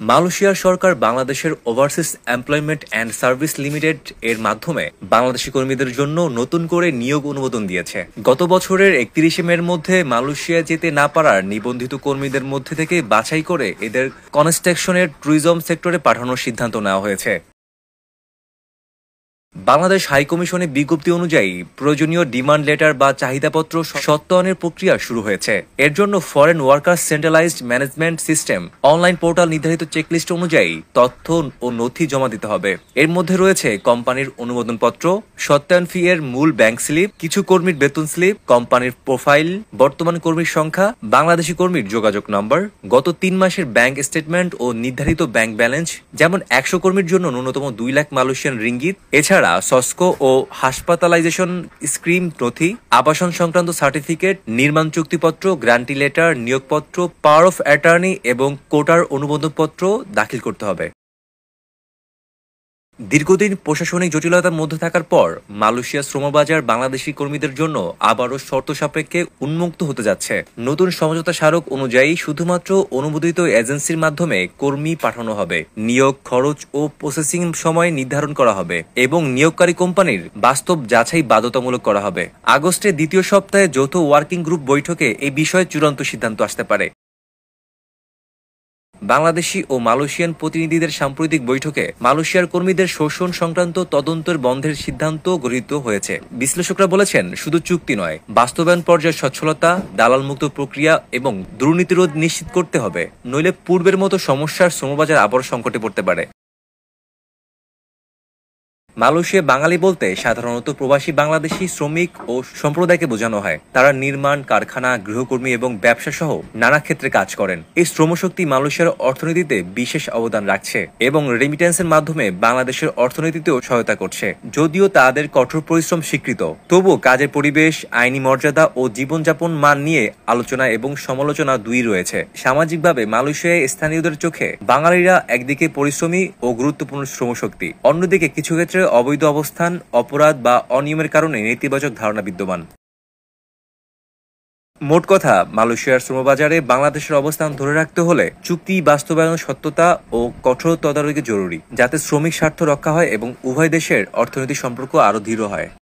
মালয়েশিয়ার সরকার বাংলাদেশের overseas employment and service limited এর মাধ্যমে বাংলাদেশি কর্মীদের জন্য নতুন করে নিয়োগ অনুমোদন দিয়েছে। গত বছরের 31 মের মধ্যে মালয়েশিয়া যেতে না পারার নিবন্ধিত কর্মীদের মধ্যে থেকে বাছাই করে এদের কনস্ট্রাকশনের ট্যুরিজম সেক্টরে পাঠানোর সিদ্ধান্ত নেওয়া হয়েছে। বাংলাদেশ হাইকমিশনের বিজ্ঞপ্তি অনুযায়ী প্রয়োজনীয় ডিমান্ড লেটার বা চাহিদাপত্র সত্যায়নের প্রক্রিয়া শুরু হয়েছে। এর জন্য foreign workers centralised management system online portal নির্ধারিত চেকলিস্ট অনুযায়ী তথ্য ও নথি জমা দিতে হবে। এর মধ্যে রয়েছে কোম্পানির অনুমোদনপত্র, সত্যায়ন ফি এর মূল ব্যাংক স্লিপ, কিছু কর্মীর বেতন স্লিপ, কোম্পানির প্রোফাইল, বর্তমান কর্মীর সংখ্যা, বাংলাদেশি কর্মীর যোগাযোগ নম্বর, গত 3 মাসের ব্যাংক স্টেটমেন্ট ও নির্ধারিত ব্যাংক ব্যালেন্স, যেমন 100 কর্মীর জন্য ন্যূনতম 2 লাখ মালয়েশিয়ান রিঙ্গিত। এছাড়া সস্কো ও হাসপাতালাইজেশন স্কিম নথি, আবাসন সংক্রান্ত সার্টিফিকেট, নির্মাণ চুক্তিপত্র, গ্যারান্টি লেটার, নিয়োগপত্র, পাওয়ার অফ অ্যাটর্নি এবং কোটার অনুমোদনপত্র দাখিল করতে হবে। দীর্ঘদিন প্রশাসনিক জটিলতার মধ্যে থাকার পর মালয়েশিয়া শ্রমবাজার বাংলাদেশি কর্মীদের জন্য আবারও শর্ত সাপেক্ষে উন্মুক্ত হতে যাচ্ছে। নতুন সমঝোতা স্মারক অনুযায়ী শুধুমাত্র অনুমোদিত এজেন্সির মাধ্যমে কর্মী পাঠানো হবে, নিয়োগ খরচ ও প্রসেসিং সময় নির্ধারণ করা হবে এবং নিয়োগকারী কোম্পানির বাস্তব যাচাই বাধ্যতামূলক করা হবে। আগস্টের দ্বিতীয় সপ্তাহে যৌথ ওয়ার্কিং গ্রুপ বৈঠকে এই বিষয়ে চূড়ান্ত সিদ্ধান্ত আসতে পারে। বাংলাদেশি ও মালয়েশিয়ান প্রতিনিধিদের সাম্প্রতিক বৈঠকে মালয়েশিয়ার কর্মীদের শোষণ সংক্রান্ত তদন্তের বন্ধের সিদ্ধান্ত গৃহীত হয়েছে। বিশ্লেষকরা বলেছেন, শুধু চুক্তি নয়, বাস্তবায়ন পর্যায়ে স্বচ্ছলতা, দালালমুক্ত প্রক্রিয়া এবং দুর্নীতিরোধ নিশ্চিত করতে হবে, নইলে পূর্বের মতো সমস্যার শ্রমবাজার আবারও সংকটে পড়তে পারে। মালয়েশিয়া বাঙালি বলতে সাধারণত প্রবাসী বাংলাদেশি শ্রমিক ও সম্প্রদায়কে বোঝানো হয়। তারা নির্মাণ, কারখানা, গৃহকর্মী এবং ব্যবসা সহ নানা ক্ষেত্রে কাজ করেন। এই শ্রমশক্তি মালয়েশিয়ার অর্থনীতিতে বিশেষ অবদান রাখছে এবং রেমিটেন্সের মাধ্যমে বাংলাদেশের অর্থনীতিতেও সহায়তা করছে। যদিও তাদের কঠোর পরিশ্রম স্বীকৃত, তবুও কাজের পরিবেশ, আইনি মর্যাদা ও জীবনযাপন মান নিয়ে আলোচনা এবং সমালোচনা দুই রয়েছে। সামাজিকভাবে মালয়েশিয়ায় স্থানীয়দের চোখে বাঙালিরা একদিকে পরিশ্রমী ও গুরুত্বপূর্ণ শ্রমশক্তি, অন্যদিকে কিছু ক্ষেত্রে অবৈধ অবস্থান, অপরাধ বা অনিয়মের কারণে নেতিবাচক ধারণা বিদ্যমান। মোট কথা, মালয়েশিয়ার শ্রমবাজারে বাংলাদেশের অবস্থান ধরে রাখতে হলে চুক্তি বাস্তবায়ন, সত্যতা ও কঠোর তদারকি জরুরি, যাতে শ্রমিক স্বার্থ রক্ষা হয় এবং উভয় দেশের অর্থনৈতিক সম্পর্ক আরও দৃঢ় হয়।